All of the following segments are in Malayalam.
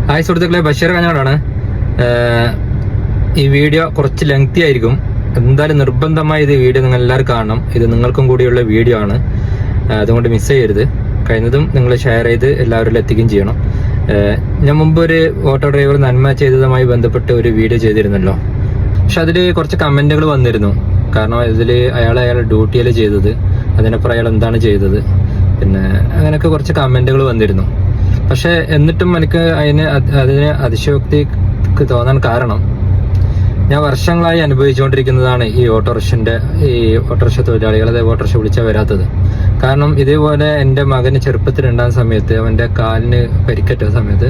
ഹായ് സുഹൃത്തുക്കളെ, ബഷീർ കാഞ്ഞങ്ങാടാണ്. ഈ വീഡിയോ കുറച്ച് ലെങ്തി ആയിരിക്കും. എന്തായാലും നിർബന്ധമായി ഇത് വീഡിയോ നിങ്ങൾ എല്ലാവരും കാണണം. ഇത് നിങ്ങൾക്കും കൂടിയുള്ള വീഡിയോ ആണ്, അതുകൊണ്ട് മിസ് ചെയ്യരുത്. കഴിയുന്നതും നിങ്ങൾ ഷെയർ ചെയ്ത് എല്ലാവരിലും എത്തിക്കുകയും ചെയ്യണം. ഞാൻ മുമ്പ് ഒരു ഓട്ടോ ഡ്രൈവർ നന്മ ചെയ്തതുമായി ബന്ധപ്പെട്ട് ഒരു വീഡിയോ ചെയ്തിരുന്നല്ലോ. പക്ഷെ അതിൽ കുറച്ച് കമന്റുകൾ വന്നിരുന്നു. കാരണം ഇതിൽ അയാളുടെ ഡ്യൂട്ടിയിൽ ചെയ്തത്, അതിനപ്പുറം അയാൾ എന്താണ് ചെയ്തത്, പിന്നെ അങ്ങനെയൊക്കെ കുറച്ച് കമന്റുകൾ വന്നിരുന്നു. പക്ഷെ എന്നിട്ടും എനിക്ക് അതിന് അതിശയോക്തി തോന്നാൻ കാരണം, ഞാൻ വർഷങ്ങളായി അനുഭവിച്ചുകൊണ്ടിരിക്കുന്നതാണ് ഈ ഓട്ടോറിക്ഷ തൊഴിലാളികൾ, അതായത് ഓട്ടോറിക്ഷ വിളിച്ചാൽ വരാത്തത്. കാരണം ഇതേപോലെ എൻ്റെ മകന് ചെറുപ്പത്തിലുണ്ടാകുന്ന സമയത്ത്, അവൻ്റെ കാലിന് പരിക്കേറ്റ സമയത്ത്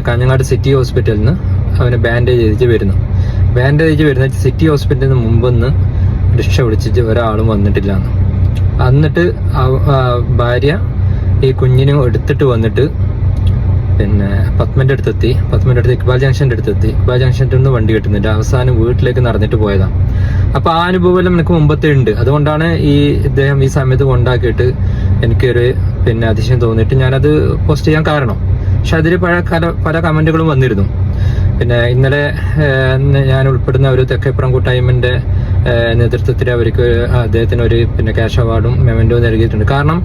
കാഞ്ഞങ്ങാട് സിറ്റി ഹോസ്പിറ്റലിൽ നിന്ന് അവന് ബാൻഡേജ് വരുന്നു. സിറ്റി ഹോസ്പിറ്റലിൽ നിന്ന് മുമ്പൊന്ന് റിക്ഷ വിളിച്ചിട്ട് ഒരാളും വന്നിട്ടില്ല. എന്നിട്ട് ഭാര്യ ഈ കുഞ്ഞിനെ എടുത്തിട്ട് വന്നിട്ട് പിന്നെ പത്മന്റെ അടുത്തെത്തി. ഇക്ബാൽ ജംഗ്ഷന്റെ അടുത്തെത്തി. ഇക്ബാൽ ജംഗ്ഷനിൽ നിന്ന് വണ്ടി കിട്ടുന്നില്ല. അവസാനം വീട്ടിലേക്ക് നടന്നിട്ട് പോയതാണ്. അപ്പൊ ആ അനുഭവം എനിക്ക് മുമ്പത്തെ ഉണ്ട്. അതുകൊണ്ടാണ് ഇദ്ദേഹം ഈ സമയത്ത് കൊണ്ടാക്കിയിട്ട് എനിക്കൊരു അതിശയം തോന്നിയിട്ട് ഞാനത് പോസ്റ്റ് ചെയ്യാൻ കാരണം. പക്ഷെ അതിൽ പല കമന്റുകളും വന്നിരുന്നു. പിന്നെ ഇന്നലെ ഞാൻ ഉൾപ്പെടുന്ന ഒരു തെക്കേപ്പുറം കൂട്ടായ്മന്റെ നേതൃത്വത്തിൽ അവർക്ക് അദ്ദേഹത്തിന് ഒരു ക്യാഷ് അവാർഡും മെമന്റോയും നൽകിയിട്ടുണ്ട്. കാരണം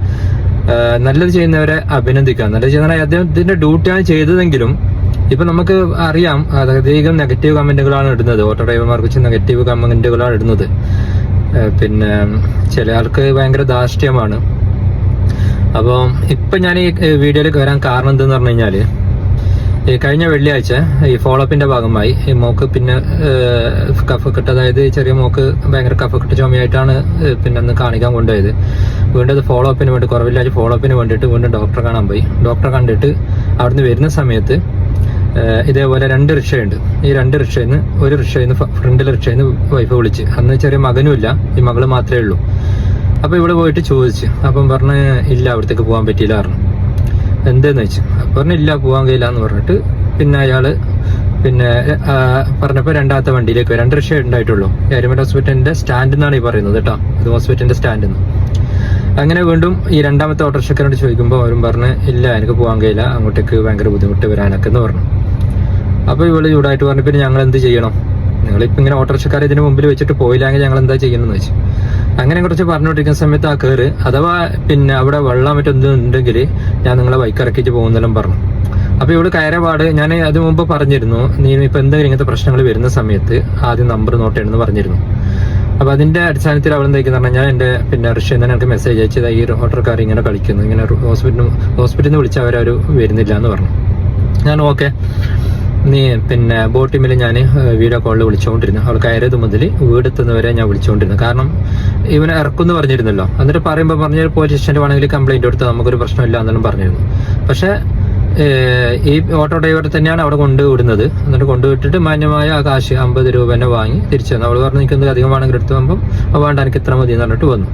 നല്ലത് ചെയ്യുന്നവരെ അഭിനന്ദിക്കാം. നല്ലത് ചെയ്യുന്ന അദ്ദേഹത്തിന്റെ ഡ്യൂട്ടിയാണ് ചെയ്തതെങ്കിലും ഇപ്പൊ നമുക്ക് അറിയാം അധികം നെഗറ്റീവ് കമന്റുകളാണ് ഇടുന്നത്. ഓട്ടോ ഡ്രൈവർമാർക്ക് വെച്ച് നെഗറ്റീവ് കമന്റുകളാണ് ഇടുന്നത്. പിന്നെ ചില ആൾക്ക് ഭയങ്കര ധാർഷ്ട്യമാണ്. അപ്പോൾ ഇപ്പൊ ഞാൻ ഈ വീഡിയോയിലേക്ക് വരാൻ കാരണം എന്തെന്ന് പറഞ്ഞു കഴിഞ്ഞാല്, കഴിഞ്ഞ വെള്ളിയാഴ്ച ഈ ഫോളോപ്പിന്റെ ഭാഗമായി ഈ മോക്ക് കഫക്കെട്ട്, അതായത് ചെറിയ മോക്ക് ഭയങ്കര കഫക്കെട്ട് ചുമയായിട്ടാണ് അന്ന് കാണിക്കാൻ കൊണ്ടുപോയത്. വീണ്ടും അത് ഫോളോപ്പിന് വേണ്ടി, കുറവില്ലാതെ ഫോളോപ്പിന് വേണ്ടിയിട്ട് വീണ്ടും ഡോക്ടറെ കാണാൻ പോയി. ഡോക്ടറെ കണ്ടിട്ട് അവിടുന്ന് വരുന്ന സമയത്ത് ഇതേപോലെ 2 റിക്ഷയുണ്ട്. ഈ 2 റിക്ഷയിൽ നിന്ന് ഒരു റിക്ഷയിൽ നിന്ന് ഫ്രണ്ടിലെ റിക്ഷയിൽ നിന്ന് വൈഫ് വിളിച്ച്. അന്ന് ചെറിയ മകനുമില്ല, ഈ മകള് മാത്രമേ ഉള്ളൂ. അപ്പൊ ഇവിടെ പോയിട്ട് ചോദിച്ചു. അപ്പം പറഞ്ഞ് ഇല്ല, അവിടത്തേക്ക് പോകാൻ പറ്റിയില്ല പറഞ്ഞു. എന്തെന്ന് വെച്ചു. അപ്പൊ പറഞ്ഞു ഇല്ല, പോകാൻ കഴിയില്ല എന്ന് പറഞ്ഞിട്ട് അയാള് പറഞ്ഞപ്പോ രണ്ടാമത്തെ വണ്ടിയിലേക്ക് 2 റിക്ഷ ഉണ്ടായിട്ടുള്ളൂ. എരുമേട് ഹോസ്പിറ്റലിന്റെ സ്റ്റാൻഡിൽ നിന്നാണ് ഈ പറയുന്നത് കേട്ടോ. അത് ഹോസ്പിറ്റലിന്റെ സ്റ്റാൻഡിൽ നിന്ന്. അങ്ങനെ വീണ്ടും ഈ രണ്ടാമത്തെ ഓട്ടോറിക്ഷക്കാരോട് ചോദിക്കുമ്പോൾ അവരും പറഞ്ഞ് ഇല്ല, എനിക്ക് പോകാൻ കഴിയില്ല, അങ്ങോട്ടേക്ക് ഭയങ്കര ബുദ്ധിമുട്ട് വരാനൊക്കെ എന്ന് പറഞ്ഞു. അപ്പൊ ഇവള് ചൂടായിട്ട് പറഞ്ഞു, പിന്നെ ഞങ്ങൾ എന്ത് ചെയ്യണം, നിങ്ങളിപ്പോ ഇങ്ങനെ ഓട്ടോറിക്ഷക്കാരെ ഇതിന് മുമ്പിൽ വെച്ചിട്ട് പോയില്ലെങ്കിൽ ഞങ്ങൾ എന്താ ചെയ്യണമെന്ന് വെച്ചു. അങ്ങനെ കുറച്ച് പറഞ്ഞുകൊണ്ടിരിക്കുന്ന സമയത്ത് ആ കയറ്, അഥവാ അവിടെ വെള്ളം മറ്റൊന്നും ഉണ്ടെങ്കിൽ ഞാൻ നിങ്ങളെ ബൈക്ക് ഇറക്കിയിട്ട് പോകുന്നെല്ലാം പറഞ്ഞു. അപ്പൊ ഇവിടെ കയറപാട് ഞാൻ അത് മുമ്പ് പറഞ്ഞിരുന്നു, നീ ഇപ്പൊ എന്തെങ്കിലും ഇങ്ങനത്തെ പ്രശ്നങ്ങൾ വരുന്ന സമയത്ത് ആദ്യം നമ്പർ നോട്ട് ചെയ്യണമെന്ന് പറഞ്ഞിരുന്നു. അപ്പൊ അതിന്റെ അടിസ്ഥാനത്തിൽ അവൾ എന്തായിക്കെന്ന് പറഞ്ഞാൽ, ഞാൻ എന്റെ റിക്ഷയിൽ നിന്ന് എനിക്ക് മെസ്സേജ് അയച്ചത് ഈ ഓട്ടോക്കാർ ഇങ്ങനെ കളിക്കുന്നു, ഇങ്ങനെ ഹോസ്പിറ്റലിൽ നിന്ന് വിളിച്ച് അവര് വരുന്നില്ല എന്ന് പറഞ്ഞു. ഞാൻ ഓക്കെ, നീ ബോട്ടിമിൽ ഞാൻ വീഡിയോ കോളിൽ വിളിച്ചുകൊണ്ടിരുന്നു. അവൾ കയറിയത് മുതൽ വീടെത്തുന്നവരെ ഞാൻ വിളിച്ചുകൊണ്ടിരുന്നു. കാരണം ഇവനെ ഇറക്കുമെന്ന് പറഞ്ഞിരുന്നല്ലോ. എന്നിട്ട് പറയുമ്പോൾ പറഞ്ഞ പോലീസ് സ്റ്റേഷനിൽ വേണമെങ്കിൽ കംപ്ലൈന്റ് കൊടുത്താൽ നമുക്കൊരു പ്രശ്നമില്ല എന്നെല്ലാം പറഞ്ഞിരുന്നു. പക്ഷെ ഈ ഓട്ടോ ഡ്രൈവർ തന്നെയാണ് അവിടെ കൊണ്ടുവിടുന്നത്. എന്നിട്ട് കൊണ്ടുവിട്ടിട്ട് മാന്യമായ ആ കാശ് 50 രൂപ തന്നെ വാങ്ങി തിരിച്ചു വന്നു. അവൾ പറഞ്ഞു എനിക്ക് അധികം വേണമെങ്കിൽ എടുത്ത് പോകുമ്പോൾ വേണ്ട, എനിക്ക് ഇത്ര മതി എന്ന് പറഞ്ഞിട്ട് വന്നു.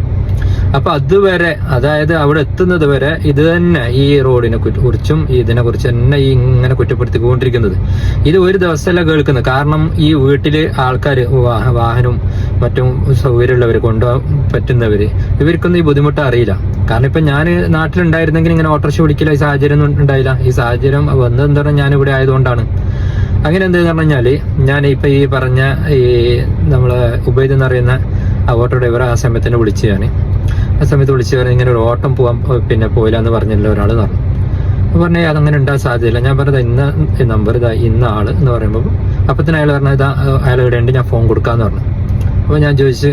അപ്പൊ അതുവരെ, അതായത് അവിടെ എത്തുന്നത് വരെ ഇത് തന്നെ ഈ റോഡിനെ കുറിച്ചും ഇതിനെ കുറിച്ച് തന്നെ ഇങ്ങനെ കുറ്റപ്പെടുത്തിക്കൊണ്ടിരിക്കുന്നത്. ഇത് ഒരു ദിവസമല്ല കേൾക്കുന്നത്. കാരണം ഈ വീട്ടില് ആൾക്കാര്, വാഹനവും മറ്റും സൗകര്യമുള്ളവര്, കൊണ്ടുപോകാൻ പറ്റുന്നവര്, ഇവർക്കൊന്നും ഈ ബുദ്ധിമുട്ട് അറിയില്ല. കാരണം ഇപ്പൊ ഞാൻ നാട്ടിലുണ്ടായിരുന്നെങ്കിൽ ഇങ്ങനെ ഓട്ടോറിക്ഷ വിളിക്കില്ല, ഈ സാഹചര്യം ഒന്നും ഉണ്ടായില്ല. ഈ സാഹചര്യം വന്നതെന്ന് പറഞ്ഞാൽ ഞാൻ ഇവിടെ ആയതുകൊണ്ടാണ്. അങ്ങനെ എന്താന്ന് പറഞ്ഞാല്, ഞാൻ ഇപ്പൊ ഈ പറഞ്ഞ നമ്മളെ ഉബൈദ് എന്നറിയുന്ന ഓട്ടോ ഡ്രൈവർ ആ സമയത്ത് വിളിച്ചു. ആ സമയത്ത് വിളിച്ചു പറഞ്ഞാൽ ഇങ്ങനെ ഒരു ഓട്ടം പോകാൻ പോയില്ല എന്ന് പറഞ്ഞല്ലോ ഒരാള് പറഞ്ഞു. പറഞ്ഞാൽ അതങ്ങനെ ഉണ്ടാകാൻ സാധ്യതയില്ല. ഞാൻ പറഞ്ഞത് ഇന്ന നമ്പർ ഇന്ന ആള് എന്ന് പറയുമ്പോൾ അപ്പത്തിന് അയാൾ പറഞ്ഞത് അയാൾ ഇവിടെ ഉണ്ട്, ഞാൻ ഫോൺ കൊടുക്കാന്ന് പറഞ്ഞു. അപ്പൊ ഞാൻ ചോദിച്ചു,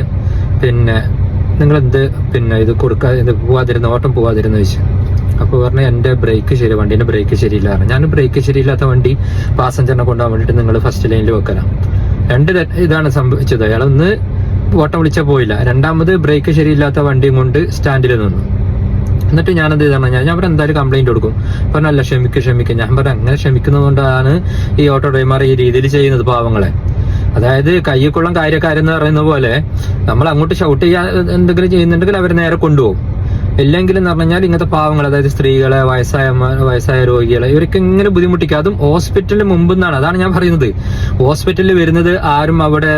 നിങ്ങൾ എന്ത് ഇത് ഓട്ടം പോവാതിരുന്ന ചോദിച്ചു. അപ്പൊ പറഞ്ഞു എന്റെ വണ്ടീന്റെ ബ്രേക്ക് ശരിയില്ല. ഞാൻ ബ്രേക്ക് ശരിയില്ലാത്ത വണ്ടി പാസഞ്ചറിനെ കൊണ്ടുപോകാൻ വേണ്ടിട്ട് നിങ്ങൾ ഫസ്റ്റ് ലൈനിൽ വെക്കണം. 2 ഇതാണ് സംഭവിച്ചത്. അയാളൊന്ന് ഓട്ടം വിളിച്ചാൽ പോയില്ല, രണ്ടാമത് ബ്രേക്ക് ശരിയില്ലാത്ത വണ്ടിയും കൊണ്ട് സ്റ്റാൻഡിൽ നിന്നു. എന്നിട്ട് ഞാനെന്ത് ചെയ്താണ്, ഞാൻ പറഞ്ഞ എന്തായാലും കംപ്ലൈന്റ് കൊടുക്കും. പറഞ്ഞല്ല, ക്ഷമിക്കും. ഞാൻ പറഞ്ഞ അങ്ങനെ ക്ഷമിക്കുന്നതുകൊണ്ടാണ് ഈ ഓട്ടോ ഡ്രൈവർ ഈ രീതിയിൽ ചെയ്യുന്നത് പാവങ്ങളെ. അതായത് കയ്യക്കുള്ളം കാര്യക്കാരെന്ന് പറയുന്ന പോലെ നമ്മൾ അങ്ങോട്ട് ഷൗട്ട് ചെയ്യാൻ എന്തെങ്കിലും ചെയ്യുന്നുണ്ടെങ്കിൽ അവർ നേരെ കൊണ്ടുപോകും. ഇല്ലെങ്കിൽ എന്ന് പറഞ്ഞാൽ ഇങ്ങനത്തെ പാവങ്ങൾ, അതായത് സ്ത്രീകളെ, വയസ്സായ രോഗികളെ, ഇവർക്ക് ഇങ്ങനെ ബുദ്ധിമുട്ടിക്കുക. അതും ഹോസ്പിറ്റലിന് മുമ്പ് നിന്നാണ്. അതാണ് ഞാൻ പറയുന്നത്. ഹോസ്പിറ്റലിൽ വരുന്നത് ആരും അവിടെ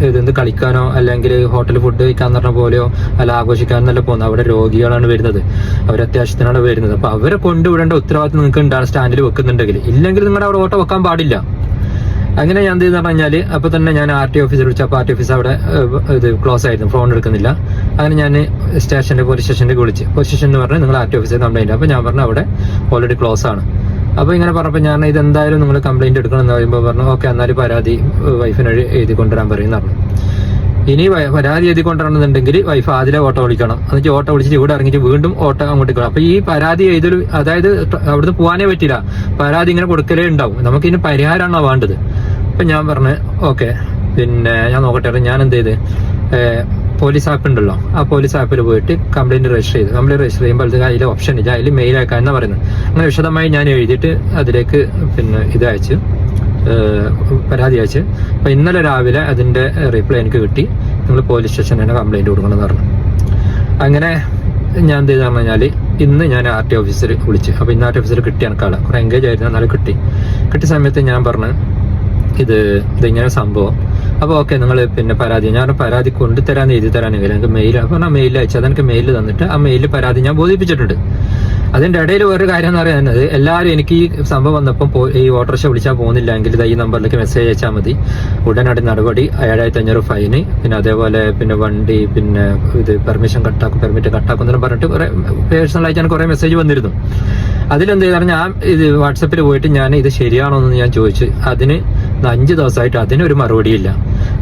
ഇതെന്ത് കളിക്കാനോ അല്ലെങ്കിൽ ഹോട്ടൽ ഫുഡ് കഴിക്കാൻ പറഞ്ഞ പോലെയോ അല്ല ആഘോഷിക്കാനല്ല പോകുന്നത്. അവിടെ രോഗികളാണ് വരുന്നത്, അവർ അത്യാവശ്യത്തിനാണ് വരുന്നത്. അപ്പൊ അവരെ കൊണ്ടുവിടേണ്ട ഉത്തരവാദിത്വം നിങ്ങൾക്ക് ഉണ്ടാകും സ്റ്റാൻഡിൽ വെക്കുന്നുണ്ടെങ്കിൽ. ഇല്ലെങ്കിൽ നിങ്ങളുടെ അവിടെ ഓട്ടോ വെക്കാൻ പാടില്ല. അങ്ങനെ ഞാൻ എന്ത് ചെയ്തെന്ന് പറഞ്ഞാല് അപ്പൊ തന്നെ ഞാൻ RT ഓഫീസിൽ വിളിച്ചപ്പോൾ RT ഓഫീസ് അവിടെ ഇത് ക്ലോസ് ആയിരുന്നു, ഫോൺ എടുക്കുന്നില്ല. അങ്ങനെ ഞാൻ പോലീസ് സ്റ്റേഷനിലേക്ക് വിളിച്ച് പോലീസ് സ്റ്റേഷനിൽ പറഞ്ഞു നിങ്ങൾ RT ഓഫീസിൽ കംപ്ലൈന്റ്. അപ്പൊ ഞാൻ പറഞ്ഞു അവിടെ ഓൾറെഡി ക്ലോസ് ആണ്. അപ്പൊ ഇങ്ങനെ പറഞ്ഞപ്പോൾ ഞാൻ ഇതെന്തായാലും നിങ്ങൾ കംപ്ലൈന്റ് എടുക്കണം എന്ന് പറയുമ്പോൾ പറഞ്ഞു ഓക്കെ എന്നാലും പരാതി വൈഫിന് എഴുതി കൊണ്ടുവരാൻ പറയുന്ന പറഞ്ഞു. ഇനി പരാതി എഴുതി കൊണ്ടുവരണമെന്നുണ്ടെങ്കിൽ വൈഫ് ആദ്യം ഓട്ടോ വിളിക്കണം. എന്നിട്ട് ഓട്ടോ വിളിച്ചിട്ട് ഇവിടെ ഇറങ്ങിയിട്ട് വീണ്ടും ഓട്ടോ അങ്ങോട്ട് പോകണം. അപ്പൊ ഈ പരാതി എഴുതൽ, അതായത് അവിടുന്ന് പോകാനേ പറ്റില്ല, പരാതി ഇങ്ങനെ കൊടുക്കലേ ഉണ്ടാവും. നമുക്ക് ഇനി പരിഹാരമാണോ വേണ്ടത്? അപ്പൊ ഞാൻ പറഞ്ഞു ഓക്കെ ഞാൻ നോക്കട്ടെ. ഞാൻ എന്ത് ചെയ്ത് പോലീസ് ആപ്പ് ഉണ്ടല്ലോ, ആ പോലീസ് ആപ്പിൽ പോയിട്ട് കംപ്ലൈന്റ് രജിസ്റ്റർ ചെയ്തു. കംപ്ലൈന്റ് രജിസ്റ്റർ ചെയ്യുമ്പോൾ അതിൽ ഓപ്ഷൻ ഇല്ല, അതിൽ മെയിൽ അയക്കാൻ എന്നാ പറയുന്നത്. അങ്ങനെ വിശദമായി ഞാൻ എഴുതിയിട്ട് അതിലേക്ക് ഇത് അയച്ചു, പരാതി അയച്ച്. അപ്പൊ ഇന്നലെ രാവിലെ അതിന്റെ റിപ്ലൈ എനിക്ക് കിട്ടി, നിങ്ങൾ പോലീസ് സ്റ്റേഷനിൽ തന്നെ കംപ്ലൈന്റ് കൊടുക്കണം എന്ന് പറഞ്ഞു. അങ്ങനെ ഞാൻ എന്ത് ചെയ്താന്ന് പറഞ്ഞാല് ഇന്ന് ഞാൻ RT ഓഫീസിൽ വിളിച്ചു. അപ്പൊ ഇന്ന് RT ഓഫീസിൽ കിട്ടി എനിക്കാളെ കുറെ എൻഗേജ് ആയിരുന്നു. എന്നാലും കിട്ടിയ സമയത്ത് ഞാൻ പറഞ്ഞു ഇതിങ്ങനെ സംഭവം. അപ്പൊ ഓക്കെ നിങ്ങൾ പരാതി കൊണ്ടുതരാൻ എഴുതി തരാനെങ്കിൽ എനിക്ക് മെയിൽ, അപ്പൊ ഞാൻ മെയിൽ അയച്ചത് എനിക്ക് മെയിൽ തന്നിട്ട് ആ മെയിലിൽ പരാതി ഞാൻ ബോധിപ്പിച്ചിട്ടുണ്ട്. അതിന്റെ ഇടയിൽ ഒരു കാര്യം എന്ന് പറയുന്നത്, എല്ലാവരും എനിക്ക് ഈ സംഭവം വന്നപ്പം ഈ ഓട്ടോറിക്ഷ വിളിച്ചാൽ പോകുന്നില്ലെങ്കിൽ ഈ നമ്പറിലേക്ക് മെസ്സേജ് അയച്ചാൽ മതി, ഉടനടി നടപടി, 7500 ഫൈന്, പിന്നെ അതേപോലെ വണ്ടി പെർമിറ്റ് കട്ടാക്കും പറഞ്ഞിട്ട് കുറെ പേഴ്സണലായിട്ട് ഞാൻ കുറെ മെസ്സേജ് വന്നിരുന്നു. അതിലെന്ത് ചെയ്താൽ ഞാൻ ഇത് വാട്സപ്പിൽ പോയിട്ട് ഞാൻ ഇത് ശരിയാണോ എന്ന് ഞാൻ ചോദിച്ചു. അതിന് 5 ദിവസമായിട്ട് അതിനൊരു മറുപടിയില്ല.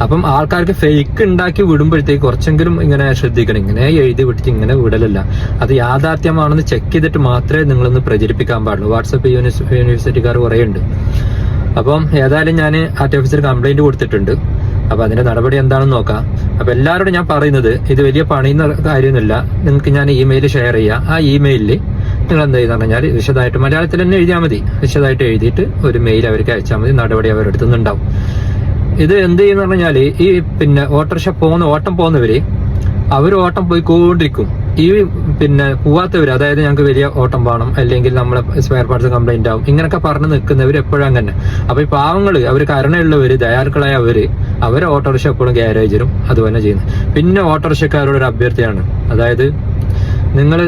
അപ്പം ആൾക്കാർക്ക് ഫേക്ക് ഉണ്ടാക്കി വിടുമ്പോഴത്തേക്ക് കുറച്ചെങ്കിലും ഇങ്ങനെ ശ്രദ്ധിക്കണം. ഇങ്ങനെ എഴുതി വിട്ടിട്ട് ഇങ്ങനെ വിടലല്ല, അത് യാഥാർത്ഥ്യമാണെന്ന് ചെക്ക് ചെയ്തിട്ട് മാത്രമേ നിങ്ങളൊന്ന് പ്രചരിപ്പിക്കാൻ പാടുള്ളൂ. വാട്സപ്പ് യൂണിവേഴ്സിറ്റിക്കാർ കുറേ ഉണ്ട്. അപ്പം ഏതായാലും ഞാൻ RT ഓഫീസിൽ കംപ്ലൈന്റ് കൊടുത്തിട്ടുണ്ട്. അപ്പൊ അതിന്റെ നടപടി എന്താണെന്ന് നോക്കാം. അപ്പൊ എല്ലാവരോടും ഞാൻ പറയുന്നത് ഇത് വലിയ പണിയുന്ന കാര്യമൊന്നുമില്ല. നിങ്ങൾക്ക് ഞാൻ ഇമെയിൽ ഷെയർ ചെയ്യാം. ആ ഇമെയിലിൽ നിങ്ങൾ എന്താ ചെയ്തെന്ന് പറഞ്ഞാൽ വിശദമായിട്ട് മലയാളത്തിൽ തന്നെ എഴുതിയാൽ മതി. വിശദമായിട്ട് എഴുതിയിട്ട് ഒരു മെയിൽ അവർക്ക് അയച്ചാൽ മതി, നടപടി അവരുടെ അടുത്തുനിന്നുണ്ടാവും. ഇത് എന്ത് ചെയ്യുന്ന പറഞ്ഞാല് ഈ ഓട്ടോറിക്ഷ ഓട്ടം പോകുന്നവര് അവർ ഓട്ടം പോയിക്കൊണ്ടിരിക്കും. ഈ പോവാത്തവര്, അതായത് ഞങ്ങൾക്ക് വലിയ ഓട്ടം വേണം അല്ലെങ്കിൽ നമ്മളെ സ്പെയർ പാർട്സ് കംപ്ലൈന്റ് ആവും, ഇങ്ങനൊക്കെ പറഞ്ഞു നിൽക്കുന്നവർ എപ്പോഴും അങ്ങനെ. അപ്പൊ ഈ പാവങ്ങള്, അവർ കരുണയുള്ളവര്, ദയാലുക്കളായ അവരെ ഓട്ടോറിക്ഷ എപ്പോഴും ഗ്യാരേജിലും അതുപോലെ ചെയ്യുന്നു. പിന്നെ ഓട്ടോറിക്ഷക്കാരോട് ഒരു അഭ്യർത്ഥനയാണ്, അതായത് നിങ്ങൾ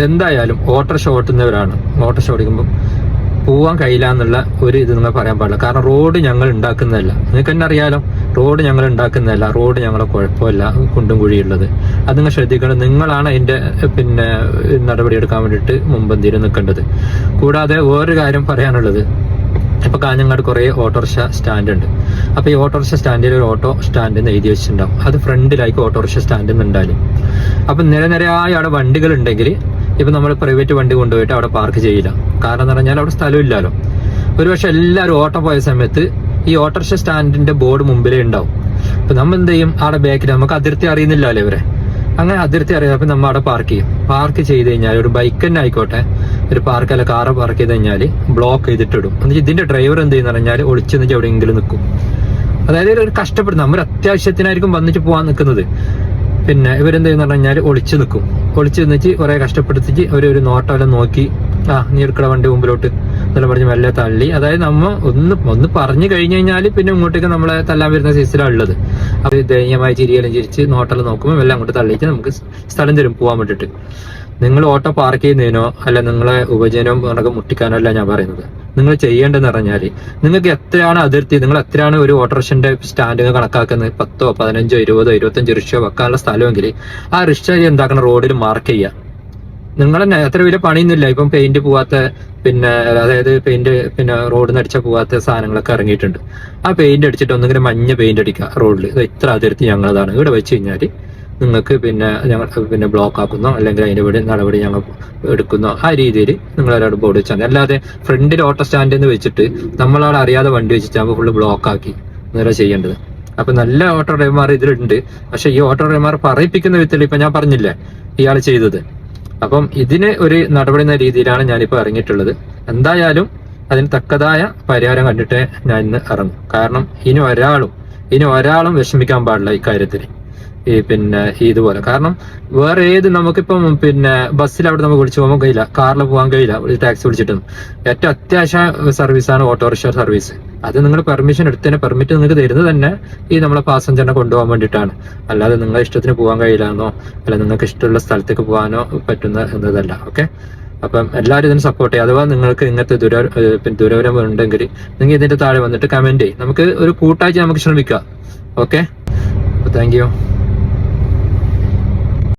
എന്തായാലും ഓട്ടോറിക്ഷ ഓട്ടുന്നവരാണ്, ഓട്ടോറിക്ഷ ഓടിക്കുമ്പോൾ പോവാൻ കഴിയില്ല എന്നുള്ള ഒരു ഇത് നിങ്ങൾ പറയാൻ പാടില്ല. കാരണം റോഡ് ഞങ്ങൾ ഉണ്ടാക്കുന്നതല്ല, നിങ്ങൾക്ക് തന്നെ അറിയാലോ, റോഡ് ഞങ്ങൾ ഉണ്ടാക്കുന്നതല്ല, റോഡ് ഞങ്ങളെ കുഴപ്പമില്ല, കുണ്ടും കുഴിയുള്ളത്. അത് നിങ്ങൾ ശ്രദ്ധിക്കണം. നിങ്ങളാണ് അതിന്റെ നടപടിയെടുക്കാൻ വേണ്ടിയിട്ട് മുമ്പന്തിയിൽ നിൽക്കേണ്ടത്. കൂടാതെ വേറൊരു കാര്യം പറയാനുള്ളത്, ഇപ്പൊ കാഞ്ഞങ്ങാട് കുറെ ഓട്ടോറിക്ഷ സ്റ്റാൻഡ് ഉണ്ട്. അപ്പൊ ഈ ഓട്ടോറിക്ഷ സ്റ്റാൻഡിൽ ഒരു ഓട്ടോ സ്റ്റാൻഡ് എന്ന് എഴുതി വെച്ചിട്ടുണ്ടാവും. അത് ഫ്രണ്ടിലായിരിക്കും ഓട്ടോറിക്ഷ സ്റ്റാൻഡ് എന്നുണ്ടാലും. അപ്പൊ നിരനിരയായി അവിടെ വണ്ടികൾ ഉണ്ടെങ്കിൽ ഇപ്പൊ നമ്മൾ പ്രൈവറ്റ് വണ്ടി കൊണ്ടുപോയിട്ട് അവിടെ പാർക്ക് ചെയ്യില്ല. കാരണം എന്ന് പറഞ്ഞാൽ അവിടെ സ്ഥലമില്ലല്ലോ. ഒരുപക്ഷെ എല്ലാവരും ഓട്ടം പോയ സമയത്ത് ഈ ഓട്ടോറിക്ഷ സ്റ്റാൻഡിന്റെ ബോർഡ് മുമ്പിലേ ഉണ്ടാവും. അപ്പൊ നമ്മൾ എന്ത് ചെയ്യും, അവിടെ ബാക്കിൽ നമുക്ക് അതിർത്തി അറിയുന്നില്ലല്ലോ ഇവരെ. അങ്ങനെ അതിർത്തി അറിയാം. അപ്പൊ നമ്മൾ അവിടെ പാർക്ക് ചെയ്യും. പാർക്ക് ചെയ്ത് കഴിഞ്ഞാൽ ഒരു ബൈക്ക് തന്നെ ആയിക്കോട്ടെ, ഒരു പാർക്കല്ല കാറ് പാർക്ക് ചെയ്ത് കഴിഞ്ഞാൽ ബ്ലോക്ക് ചെയ്തിട്ടിടും. എന്നിട്ട് ഇതിന്റെ ഡ്രൈവർ എന്ത് ചെയ്യുന്ന പറഞ്ഞാൽ ഒളിച്ചു നിന്നിട്ട് എവിടെയെങ്കിലും നിൽക്കും. അതായത് ഒരു കഷ്ടപ്പെടും. നമ്മൾ അത്യാവശ്യത്തിനായിരിക്കും വന്നിട്ട് പോകാൻ നിൽക്കുന്നത്. ഇവരെന്ത് ചെയ്യുന്ന പറഞ്ഞാൽ ഒളിച്ചു നിൽക്കും. ഒളിച്ചു നിന്നിട്ട് കുറെ കഷ്ടപ്പെടുത്തിട്ട് ഒരു നോട്ടമെല്ലാം നോക്കി, നീ എടുക്കണ വണ്ടി മുമ്പിലോട്ട് എന്നെല്ലാം പറഞ്ഞ് മെല്ലെ തള്ളി. അതായത് നമ്മ ഒന്ന് പറഞ്ഞു കഴിഞ്ഞു കഴിഞ്ഞാൽ പിന്നെ ഇങ്ങോട്ടേക്ക് നമ്മളെ തല്ലാൻ വരുന്ന സൈസിലാണ് ഉള്ളത്. അപ്പൊ ദയനീയമായി ചിരിയെല്ലാം ചിരിച്ച് നോട്ടെല്ലാം നോക്കുമ്പോൾ എല്ലാം അങ്ങോട്ട് തള്ളിയിട്ട് നമുക്ക് സ്ഥലം തരും പോകാൻ വേണ്ടിട്ട്. നിങ്ങൾ ഓട്ടോ പാർക്ക് ചെയ്യുന്നതിനോ അല്ല നിങ്ങളെ ഉപജീവനം കണക്ക് മുട്ടിക്കാനോ അല്ല ഞാൻ പറയുന്നത്. നിങ്ങൾ ചെയ്യേണ്ടതെന്ന് പറഞ്ഞാല് നിങ്ങൾക്ക് എത്രയാണ് അതിർത്തി, നിങ്ങൾ എത്രയാണ് ഒരു ഓട്ടോറിക്ഷന്റെ സ്റ്റാൻഡ് കണക്കാക്കുന്നത്, 10, 15, 20, 25 റിക്ഷ വെക്കാനുള്ള സ്ഥലമെങ്കിൽ ആ റിക്ഷ എന്താക്കണം, റോഡിൽ മാർക്ക് ചെയ്യുക. നിങ്ങൾ തന്നെ അത്ര വലിയ പണിയൊന്നുമില്ല. ഇപ്പം പെയിന്റ് പോവാത്ത അതായത് പെയിന്റ് റോഡിൽ അടിച്ചാൽ പോവാത്ത സാധനങ്ങളൊക്കെ ഇറങ്ങിയിട്ടുണ്ട്. ആ പെയിന്റ് അടിച്ചിട്ട് ഒന്നെങ്കിലും മഞ്ഞ പെയിന്റ് അടിക്കുക റോഡിൽ. ഇത്ര അതിർത്തി ഞങ്ങളതാണ്. ഇവിടെ വെച്ച് കഴിഞ്ഞാൽ നിങ്ങൾക്ക് ഞങ്ങൾ ബ്ലോക്ക് ആക്കുന്നോ അല്ലെങ്കിൽ അതിന്റെ നടപടി ഞങ്ങൾ എടുക്കുന്നോ ആ രീതിയിൽ നിങ്ങൾ ഒരാൾ ബോർഡ് വെച്ചാൽ മതി. അല്ലാതെ ഫ്രണ്ടിൽ ഓട്ടോ സ്റ്റാൻഡിൽ നിന്ന് വെച്ചിട്ട് നമ്മളവിടെ അറിയാതെ വണ്ടി വെച്ചിട്ട് നമ്മൾ ഫുള്ള് ബ്ലോക്ക് ആക്കി നേരെ ചെയ്യേണ്ടത്. അപ്പൊ നല്ല ഓട്ടോ ഡ്രൈവർമാർ ഇതിലുണ്ട്. പക്ഷെ ഈ ഓട്ടോ ഡ്രൈവർമാർ പറയിപ്പിക്കുന്ന വിധത്തിൽ ഇപ്പൊ ഞാൻ പറഞ്ഞില്ലേ ഇയാൾ ചെയ്തത്. അപ്പം ഇതിന് ഒരു നടപടി എന്ന രീതിയിലാണ് ഞാനിപ്പോ ഇറങ്ങിയിട്ടുള്ളത്. എന്തായാലും അതിന് തക്കതായ പരിഹാരം കണ്ടിട്ടേ ഞാൻ ഇന്ന് ഇറങ്ങും. കാരണം ഇനി ഒരാളും വിഷമിക്കാൻ പാടില്ല ഇക്കാര്യത്തിൽ. പിന്നെ ഇതുപോലെ. കാരണം വേറെ ഏത് നമുക്കിപ്പം പിന്നെ ബസ്സിൽ അവിടെ നമുക്ക് വിളിച്ചു പോകാൻ കഴിയില്ല, കാറിൽ പോകാൻ കഴിയില്ല, ടാക്സി വിളിച്ചിട്ടും. ഏറ്റവും അത്യാവശ്യ സർവീസാണ് ഓട്ടോറിക്ഷ സർവീസ്. അത് നിങ്ങൾ പെർമിഷൻ എടുത്തതിന് പെർമിറ്റ് നിങ്ങൾക്ക് തരുന്നത് തന്നെ ഈ നമ്മളെ പാസഞ്ചറിനെ കൊണ്ടുപോകാൻ വേണ്ടിയിട്ടാണ്. അല്ലാതെ നിങ്ങളെ ഇഷ്ടത്തിന് പോകാൻ കഴിയില്ലെന്നോ അല്ല നിങ്ങൾക്ക് ഇഷ്ടമുള്ള സ്ഥലത്തേക്ക് പോകാനോ പറ്റുന്ന എന്നതല്ല. ഓക്കെ, അപ്പം എല്ലാവരും ഇതിന് സപ്പോർട്ട് ചെയ്യും. അഥവാ നിങ്ങൾക്ക് ഇങ്ങനത്തെ ദുരവരം ഉണ്ടെങ്കിൽ നിങ്ങൾ ഇതിന്റെ താഴെ വന്നിട്ട് കമന്റ് ചെയ്യും. നമുക്ക് ഒരു കൂട്ടാഴ്ച നമുക്ക് ശ്രമിക്കാം. Okay, thank you.